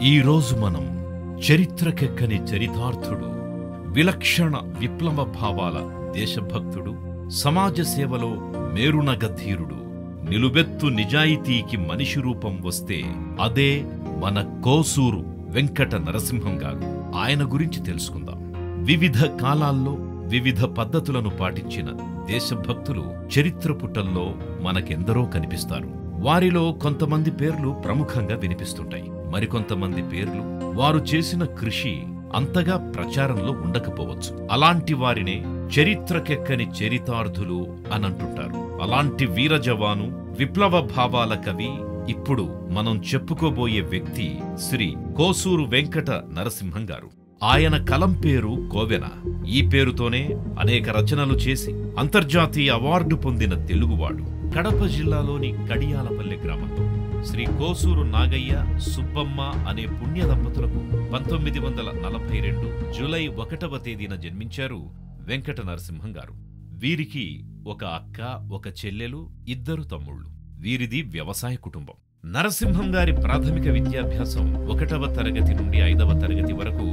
ఈరోజు మనం చరిత్రకెక్కని చరితార్థుడు, విలక్షణ విప్లవ భావాల దేశభక్తుడు, సమాజ సేవలో మేరునగధీరుడు, నిలుబెత్తు నిజాయితీకి మనిషి రూపం వస్తే అదే మన కోసూరు వెంకట నరసింహం గారు. ఆయన గురించి తెలుసుకుందాం. వివిధ కాలాల్లో వివిధ పద్ధతులను పాటించిన దేశభక్తులు చరిత్ర పుటల్లో మనకెందరో కనిపిస్తారు. వారిలో కొంతమంది పేర్లు ప్రముఖంగా వినిపిస్తుంటాయి. మరికొంతమంది పేర్లు వారు చేసిన కృషి అంతగా ప్రచారంలో ఉండకపోవచ్చు. అలాంటి వారినే చరిత్రకెక్కని చరితార్థులు అనంటుంటారు. అలాంటి వీర జవాను, విప్లవ భావాల కవి ఇప్పుడు మనం చెప్పుకోబోయే వ్యక్తి శ్రీ కోసూరు వెంకట నరసింహం గారు. ఆయన కలం పేరు కోవెన. ఈ పేరుతోనే అనేక రచనలు చేసి అంతర్జాతీయ అవార్డు పొందిన తెలుగువాడు. కడప జిల్లాలోని కడియాలపల్లె గ్రామంలో శ్రీ కోసూరు నాగయ్య, సుబ్బమ్మ అనే పుణ్య దంపతులకు 1942 జూలై 1వ తేదీన జన్మించారు వెంకట నరసింహం గారు. వీరికి ఒక అక్క, ఒక చెల్లెలు, 2 తమ్ముళ్ళు. వీరిది వ్యవసాయ కుటుంబం. నరసింహం గారి ప్రాథమిక విద్యాభ్యాసం 1వ తరగతి నుండి 5వ తరగతి వరకు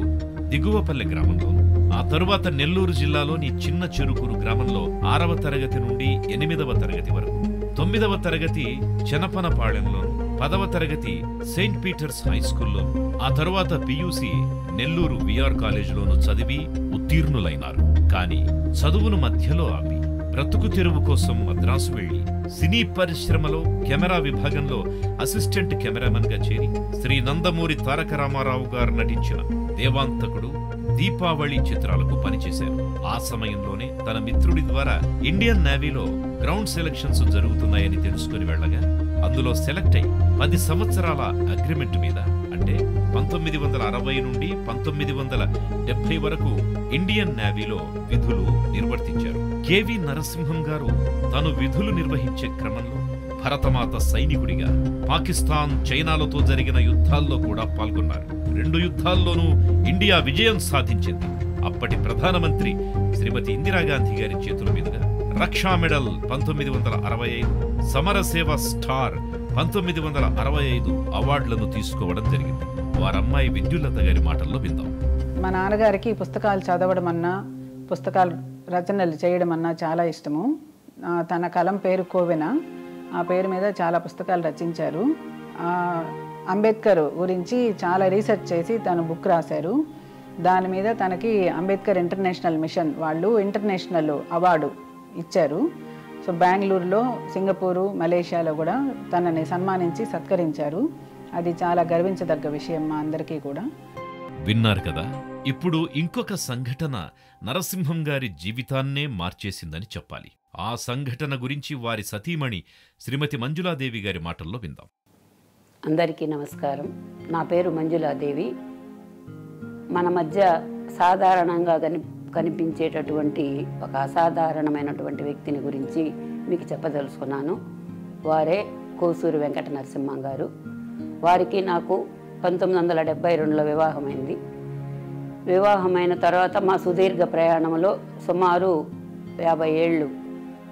దిగువపల్లె గ్రామంలో, ఆ తరువాత నెల్లూరు జిల్లాలోని చిన్న చెరుకూరు గ్రామంలో 6వ తరగతి నుండి 8వ తరగతి వరకు, 9వ తరగతి చెనపనపాళెంలోను, 10వ తరగతి సెయింట్ పీటర్స్ హై స్కూల్లో, ఆ తరువాత పియూసి నెల్లూరు విఆర్ కాలేజీలోను చదివి ఉత్తీర్ణులైనారు. కానీ చదువును మధ్యలో ఆపి బ్రతుకు తెరువు కోసం మద్రాసు వెళ్లి సినీ పరిశ్రమలో కెమెరా విభాగంలో అసిస్టెంట్ కెమెరామన్ గా చేరి శ్రీ నందమూరి తారక రామారావు గారు నటించిన దేవాంతకుడు, దీపావళి చిత్రాలకు పనిచేశారు. ఆ సమయంలోనే తన మిత్రుడి ద్వారా ఇండియన్ నేవీలో గ్రౌండ్ సెలక్షన్స్ జరుగుతున్నాయని తెలుసుకుని వెళ్లగా అందులో సెలెక్ట్ అయి 10 సంవత్సరాల అగ్రిమెంట్ మీద, అంటే 1960 నుండి 1970 వరకు ఇండియన్ నేవీలో విధులు నిర్వర్తించారు. కెవి నరసింహం గారు తాను విధులు నిర్వహించే క్రమంలో భరతమాత సైనికుడిగా పాకిస్తాన్, చైనాలతో జరిగిన యుద్ధాల్లో కూడా పాల్గొన్నారు. 2 యుద్ధాల్లోనూ ఇండియా విజయం సాధించింది. అప్పటి ప్రధానమంత్రి శ్రీమతి ఇందిరాగాంధీ గారి చేతుల మీదుగా రక్షా మెడల్ 1965, సమరసేవ స్టార్ 1965 అవార్డులను తీసుకోవడం జరిగింది. వారమ్మాయి విద్యుల్లత గారి మాటల్లో విందాం. మా నాన్నగారికి పుస్తకాలు చదవడం అన్నా, పుస్తకాలు రచనలు చేయడం అన్నా చాలా ఇష్టము. తన కలం పేరు కోవెన. ఆ పేరు మీద చాలా పుస్తకాలు రచించారు. అంబేద్కర్ గురించి చాలా రీసెర్చ్ చేసి తను బుక్ రాశారు. దాని మీద తనకి అంబేద్కర్ ఇంటర్నేషనల్ మిషన్ వాళ్ళు ఇంటర్నేషనల్ అవార్డు ఇచ్చారు. సో బెంగళూరులో, సింగపూరు, మలేషియాలో కూడా తనని సన్మానించి సత్కరించారు. అది చాలా గర్వించదగ్గ విషయం మా అందరికీ కూడా. విన్నారు కదా. ఇప్పుడు ఇంకొక సంఘటన నరసింహం గారి జీవితాన్నే మార్చేసిందని చెప్పాలి. ఆ సంఘటన గురించి వారి సతీమణి శ్రీమతి మంజులాదేవి గారి మాటల్లో విందాం. అందరికీ నమస్కారం. నా పేరు మంజులాదేవి. మన మధ్య సాధారణంగా కనిపించేటటువంటి ఒక అసాధారణమైనటువంటి వ్యక్తిని గురించి మీకు చెప్పదలుచుకున్నాను. వారే కోసూరు వెంకట నరసింహం గారు. వారికి నాకు 1972లో వివాహమైంది. వివాహమైన తర్వాత మా సుదీర్ఘ ప్రయాణంలో సుమారు 50 ఏళ్ళు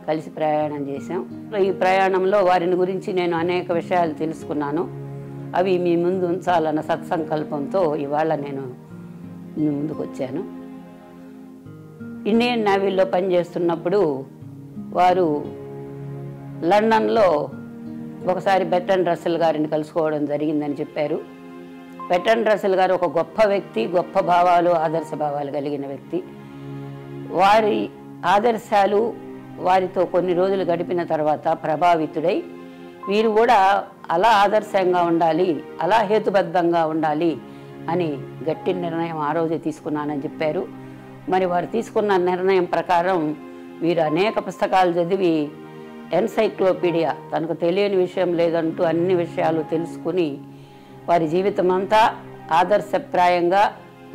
కలిసి ప్రయాణం చేశాం. ఈ ప్రయాణంలో వారిని గురించి నేను అనేక విషయాలు తెలుసుకున్నాను. అవి మీ ముందు ఉంచాలన్న సత్సంకల్పంతో ఇవాళ నేను మీ ముందుకు వచ్చాను. ఇండియన్ నేవీలో పనిచేస్తున్నప్పుడు వారు లండన్లో ఒకసారి బెర్ట్రాండ్ రస్సెల్ గారిని కలుసుకోవడం జరిగిందని చెప్పారు. బెర్ట్రాండ్ రస్సెల్ గారు ఒక గొప్ప వ్యక్తి, గొప్ప భావాలు, ఆదర్శ భావాలు కలిగిన వ్యక్తి. వారి ఆదర్శాలు వారితో కొన్ని రోజులు గడిపిన తర్వాత ప్రభావితుడై వీరు కూడా అలా ఆదర్శంగా ఉండాలి, అలా హేతుబద్ధంగా ఉండాలి అని గట్టి నిర్ణయం ఆ రోజే తీసుకున్నానని చెప్పారు. మరి వారు తీసుకున్న నిర్ణయం ప్రకారం వీరు అనేక పుస్తకాలు చదివి ఎన్సైక్లోపీడియా, తనకు తెలియని విషయం లేదంటూ అన్ని విషయాలు తెలుసుకుని వారి జీవితం అంతా ఆదర్శప్రాయంగా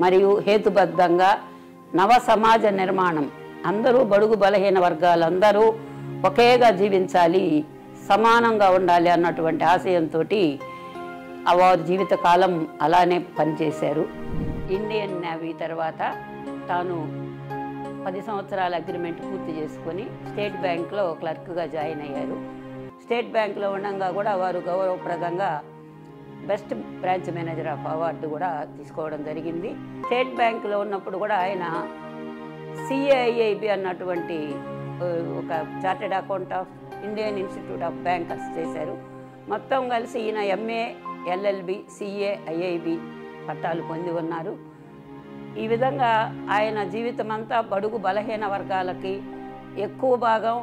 మరియు హేతుబద్ధంగా నవ సమాజ నిర్మాణం, అందరూ బడుగు బలహీన వర్గాలందరూ ఒకేగా జీవించాలి, సమానంగా ఉండాలి అన్నటువంటి ఆశయంతో వారి జీవితకాలం అలానే పనిచేశారు. ఇండియన్ నేవీ తర్వాత తాను 10 సంవత్సరాల అగ్రిమెంట్ పూర్తి చేసుకొని స్టేట్ బ్యాంక్లో క్లర్క్గా జాయిన్ అయ్యారు. స్టేట్ బ్యాంక్లో ఉండగా కూడా వారు గౌరవప్రదంగా best branch manager of award కూడా తీసుకోవడం జరిగింది. స్టేట్ బ్యాంక్లో ఉన్నప్పుడు కూడా ఆయన CAIIB అన్నటువంటి ఒక chartered account of Indian institute of bankers చేశారు. మొత్తం కలిసి ఈయన MA, LLB, CAIIB పట్టాలు పొంది ఉన్నారు. ఈ విధంగా ఆయన జీవితం అంతా బడుగు బలహీన వర్గాలకి ఎక్కువ భాగం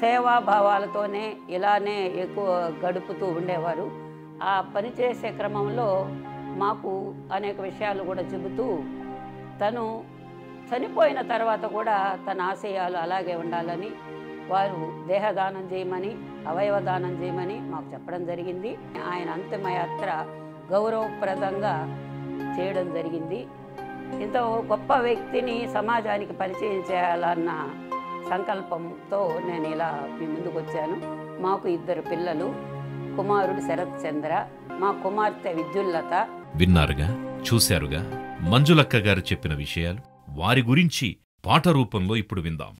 సేవాభావాలతోనే ఇలానే ఎక్కువ గడుపుతూ ఉండేవారు. ఆ పనిచేసే క్రమంలో మాకు అనేక విషయాలు కూడా చెబుతూ తను చనిపోయిన తర్వాత కూడా తన ఆశయాలు అలాగే ఉండాలని వారు దేహదానం చేయమని అవయవదానం చేయమని మాకు చెప్పడం జరిగింది. ఆయన అంతిమయాత్ర గౌరవప్రదంగా చేయడం జరిగింది. ఇంత గొప్ప వ్యక్తిని సమాజానికి పరిచయం చేయాలన్న సంకల్పంతో నేను ఇలా మీ ముందుకు వచ్చాను. మాకు 2 పిల్లలు, కుమారుడు శరత్ చంద్ర, మా కుమార్తె విద్యుల్లత. విన్నారుగా, చూశారుగా మంజులక్క గారు చెప్పిన విషయాలు. వారి గురించి పాట రూపంలో ఇప్పుడు విందాం.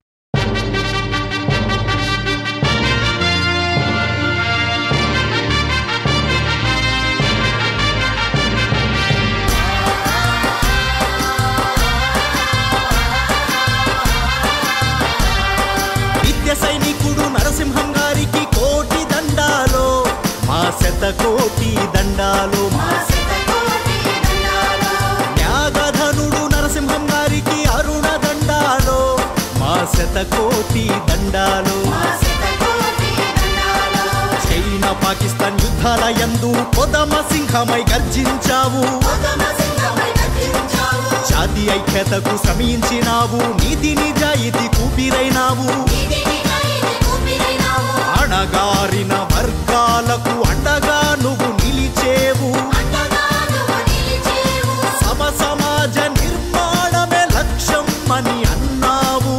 సైనికుడు నరసింహం గారికి కోటి దండాలో, మా శతకోటి దండాలో. త్యాగధనుడు నరసింహం గారికి అరుణ దండాలో, మా శతకోటి దండాలో. చైనా పాకిస్తాన్ యుద్ధాల యందు కొదమ సింహమై గర్జించావు, జాతి ఐక్యతకు శ్రమించినావు, నీతి నిజాయితీ కూపిరైనావు. అణగారిన వర్గాలకు అండగా నువ్వు నిలిచేవు, సమాజ నిర్మాణమే లక్ష్యం అని అన్నావు.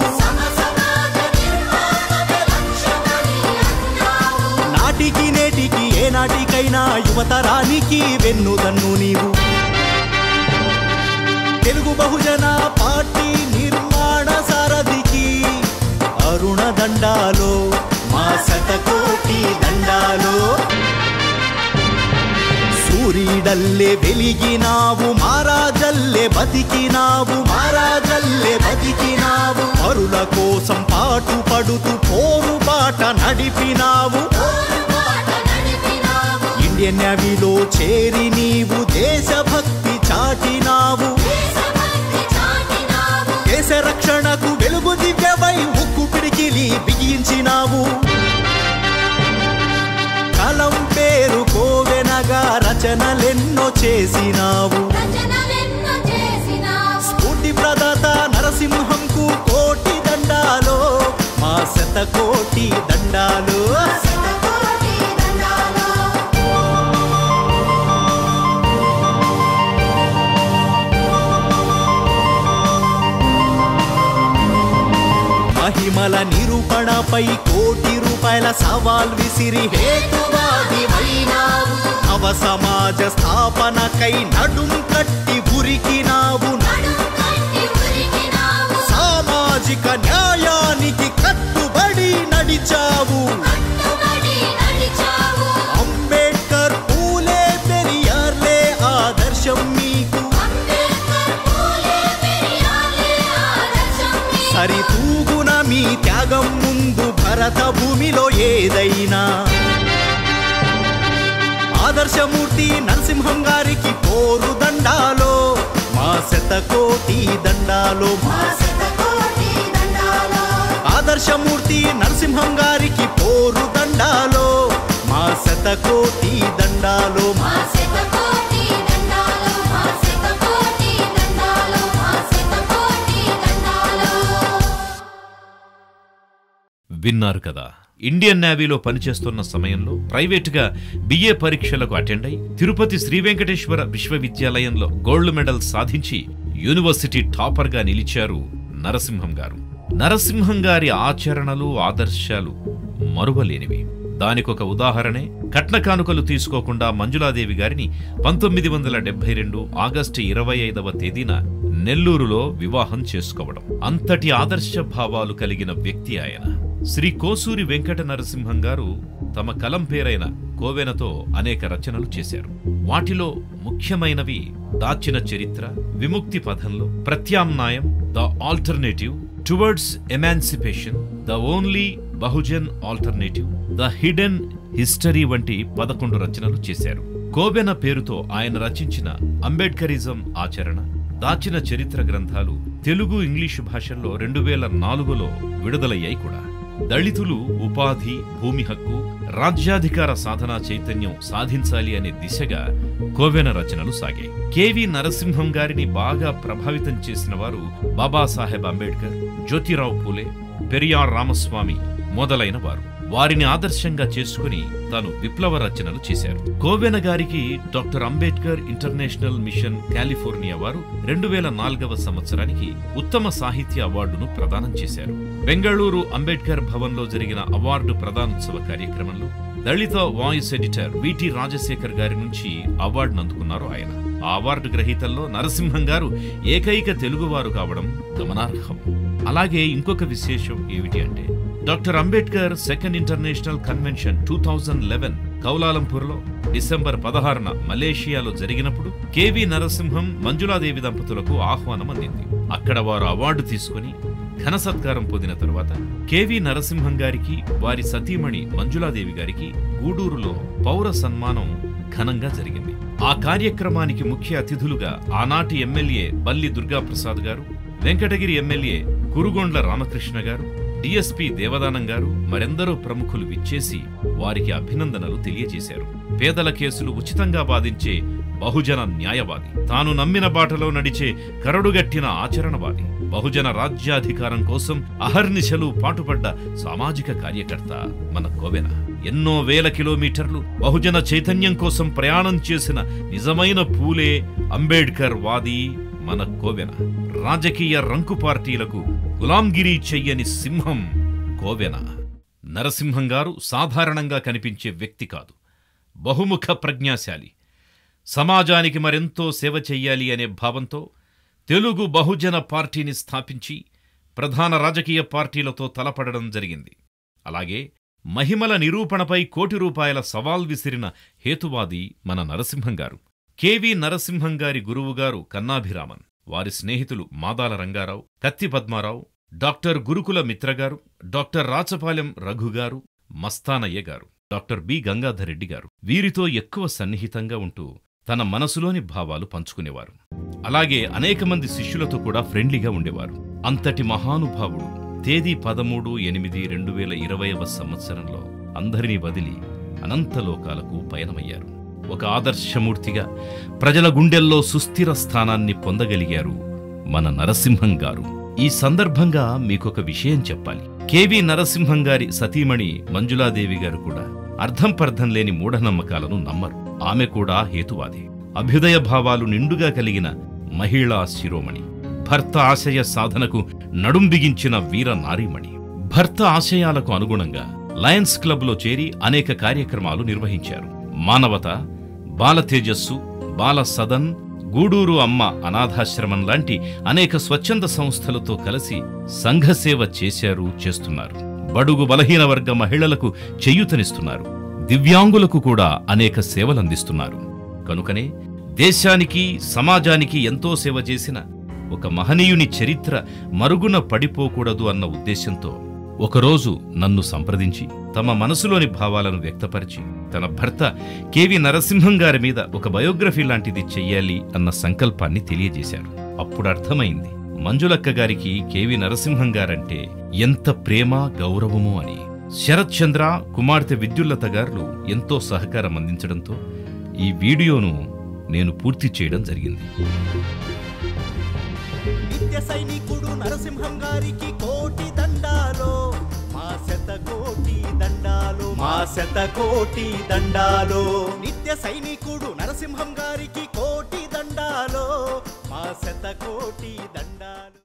నాటికి నేటికి ఏనాటికైనా యువతరానికి వెన్నుదన్ను నీవు. తెలుగు బహుజన పార్టీ నిర్మాణ సారథికి అరుణ దండాలో, మా శతకోటి దండాలో. సూర్యుడల్లే వెలిగినావు, మారాజల్లే బతికినావు, మారాజల్లే బతికినావు. పరుల కోసం పాటు పడుతూ పోరు బాట నడిపినావు. ఇండియన్ నేవీలో చేరి నీవు దేశభక్తి చాటినావు. దేశ రక్షణకు వెలుగు దివ్యవై ఉక్కు పిడికిలి బిగించినావు. కలం పేరు కోవెనగా రచనలెన్నో చేసినావు. స్ఫూర్తి ప్రదాత నరసింహంకు కోటి దండాలో, మా శతకోటి దండాలో. మహిమల నిరూపణపై కోటి రూపాయల సవాల్ విసిరి హేతువాదివైనావు. నవ సమాజ స్థాపనకై నడుం కట్టి ఉరికినావు. సామాజిక న్యాయానికి కట్టుబడి నడిచావు. అంబేద్కర్, పూలే, పెరియార్లే ఆదర్శం మీకు. సరితూగున మీ త్యాగం ముందు భరత భూమిలో ఏదైనా. ఆదర్శమూర్తి నరసింహం గారికి పోరు దండాలో, మా శతకోటి దండాలో. ఆదర్శమూర్తి నరసింహం గారికి పోరు దండాలో, మా శతకోటి దండాలో. విన్నారు కదా, ఇండియన్ నేవీలో పనిచేస్తున్న సమయంలో ప్రైవేటుగా BA పరీక్షలకు అటెండ్ అయి తిరుపతి శ్రీ వెంకటేశ్వర విశ్వవిద్యాలయంలో గోల్డ్ మెడల్ సాధించి యూనివర్సిటీ టాపర్గా నిలిచారు నరసింహం గారు. నరసింహం గారి ఆచరణలు, ఆదర్శాలు మరువలేనివి. దానికొక ఉదాహరణే కట్న కానుకలు తీసుకోకుండా మంజులాదేవి గారిని 1972 ఆగస్టు 25వ తేదీన నెల్లూరులో వివాహం చేసుకోవడం. అంతటి ఆదర్శ భావాలు కలిగిన వ్యక్తి ఆయన. శ్రీ కోసూరి వెంకట నరసింహం గారు తమ కలం పేరైన కోవెనతో అనేక రచనలు చేశారు. వాటిలో ముఖ్యమైనవి దాచిన చరిత్ర, విముక్తి పథంలో, ప్రత్యామ్నాయం, the alternative, towards emancipation, the only Bahujan alternative, the hidden history వంటి 11 రచనలు చేశారు. కోవెన పేరుతో ఆయన రచించిన అంబేడ్కరిజం ఆచరణ, దాచిన చరిత్ర గ్రంథాలు తెలుగు, ఇంగ్లీషు భాషల్లో 2004లో విడుదలయ్యాయి కూడా. దళితులు ఉపాధి, భూమి హక్కు, రాజ్యాధికార సాధనా చైతన్యం సాధించాలి అనే దిశగా కోవెన రచనలు సాగాయి. కెవి నరసింహం గారిని బాగా ప్రభావితం చేసిన వారు బాబాసాహెబ్ అంబేడ్కర్, జ్యోతిరావు పూలే, పెరియార్ రామస్వామి మొదలైన వారు. వారిని ఆదర్శంగా చేసుకుని తాను విప్లవ రచనలు చేశారు. కోవెన గారికి doctor Ambedkar international mission California వారు 2004వ సంవత్సరానికి ఉత్తమ సాహిత్య అవార్డును ప్రదానం చేశారు. బెంగళూరు అంబేద్కర్ భవన్లో జరిగిన అవార్డు ప్రదానోత్సవ కార్యక్రమంలో దళిత వాయిస్ ఎడిటర్ విటి రాజశేఖర్ గారి నుంచి అవార్డును అందుకున్నారు ఆయన. ఆ అవార్డు గ్రహీతల్లో నరసింహం గారు ఏకైక తెలుగువారు కావడం గమనార్హం. అలాగే ఇంకొక విశేషం ఏమిటి అంటే, doctor Ambedkar second international convention 2011 కౌలాలంపూర్లో డిసెంబర్ 16న మలేషియాలో జరిగినప్పుడు కెవి నరసింహం, మంజులాదేవి దంపతులకు ఆహ్వానం అందింది. అక్కడ వారు అవార్డు తీసుకుని ఘన సత్కారం పొందిన తరువాత కెవి నరసింహం గారికి, వారి సతీమణి మంజులాదేవి గారికి గూడూరులో పౌర సన్మానం ఘనంగా జరిగింది. ఆ కార్యక్రమానికి ముఖ్య అతిథులుగా ఆనాటి ఎమ్మెల్యే బల్లి దుర్గాప్రసాద్ గారు, వెంకటగిరి ఎమ్మెల్యే కురుగొండ్ల రామకృష్ణ గారు, డిఎస్పీ దేవదానం గారు, మరెందరో ప్రముఖులు విచ్చేసి వారికి అభినందనలు తెలియజేశారు. పేదల కేసులు ఉచితంగా వాదించే బహుజన న్యాయవాది, తాను నమ్మిన బాటలో నడిచే కరడుగట్టిన ఆచరణవాది, బహుజన రాజ్యాధికారం కోసం అహర్నిశలు పాటుపడ్డ సామాజిక కార్యకర్త మన కోవెన. ఎన్నో వేల కిలోమీటర్లు బహుజన చైతన్యం కోసం ప్రయాణం చేసిన నిజమైన పూలే అంబేడ్కర్ వాది మన కోవెన. రాజకీయ రంకు పార్టీలకు గులాంగిరి చెయ్యని సింహం కోవెన. నరసింహం గారు సాధారణంగా కనిపించే వ్యక్తి కాదు, బహుముఖ ప్రజ్ఞాశాలి. సమాజానికి మరెంతో సేవ చెయ్యాలి అనే భావంతో తెలుగు బహుజన పార్టీని స్థాపించి ప్రధాన రాజకీయ పార్టీలతో తలపడడం జరిగింది. అలాగే మహిమల నిరూపణపై ₹1,00,00,000 సవాల్ విసిరిన హేతువాది మన నరసింహం గారు. కెవి నరసింహం గారి గురువుగారు కన్నాభిరామన్, వారి స్నేహితులు మాదాల రంగారావు, కత్తి పద్మారావు, డాక్టర్ గురుకుల మిత్రగారు, డాక్టర్ రాచపాలెం రఘుగారు, మస్తానయ్య గారు, డాక్టర్ బి గంగాధరెడ్డి గారు. వీరితో ఎక్కువ సన్నిహితంగా ఉంటూ తన మనసులోని భావాలు పంచుకునేవారు. అలాగే అనేక మంది శిష్యులతో కూడా ఫ్రెండ్లీగా ఉండేవారు. అంతటి మహానుభావుడు తేదీ 13/8/2020వ సంవత్సరంలో అందరినీ వదిలి అనంతలోకాలకు పయనమయ్యారు. ఒక ఆదర్శమూర్తిగా ప్రజల గుండెల్లో సుస్థిర స్థానాన్ని పొందగలిగారు మన నరసింహం గారు. ఈ సందర్భంగా మీకొక విషయం చెప్పాలి. కెవి నరసింహం గారి సతీమణి మంజులాదేవి గారు కూడా అర్థం పర్థం లేని మూఢనమ్మకాలను నమ్మరు. ఆమె కూడా హేతువాది, అభ్యుదయ భావాలు నిండుగా కలిగిన మహిళా శిరోమణి, భర్త ఆశయ సాధనకు నడుం బిగించిన వీర నారీమణి. భర్త ఆశయాలకు అనుగుణంగా లయన్స్ క్లబ్లో చేరి అనేక కార్యక్రమాలు నిర్వహించారు. మానవత, బాల తేజస్సు, బాల సదన్, గూడూరు అమ్మ అనాథాశ్రమం లాంటి అనేక స్వచ్ఛంద సంస్థలతో కలిసి సంఘసేవ చేశారు, చేస్తున్నారు. బడుగు బలహీన వర్గ మహిళలకు చేయూతనిస్తున్నారు. దివ్యాంగులకు కూడా అనేక సేవలందిస్తున్నారు. కనుకనే దేశానికి, సమాజానికి ఎంతో సేవ చేసిన ఒక మహనీయుని చరిత్ర మరుగున పడిపోకూడదు అన్న ఉద్దేశంతో ఒకరోజు నన్ను సంప్రదించి తమ మనసులోని భావాలను వ్యక్తపరిచి తన భర్త కెవి నరసింహం గారి మీద ఒక బయోగ్రఫీ లాంటిది చెయ్యాలి అన్న సంకల్పాన్ని తెలియజేశారు. అప్పుడు అర్థమైంది మంజులక్క గారికి కెవి నరసింహం గారంటే ఎంత ప్రేమ, గౌరవమో అని. శరత్ చంద్ర, కుమార్తె విద్యుల్లత గారు ఎంతో సహకారం అందించడంతో ఈ వీడియోను నేను పూర్తి చేయడం జరిగింది. నిత్య సైనికుడు నరసింహం గారికి కోటి దండాలో, మా శతకోటి దండాలో, మా శతకోటి దండాలో. నిత్య సైనికుడు నరసింహం గారికి కోటి దండాలో, మా శతకోటి దండాలో.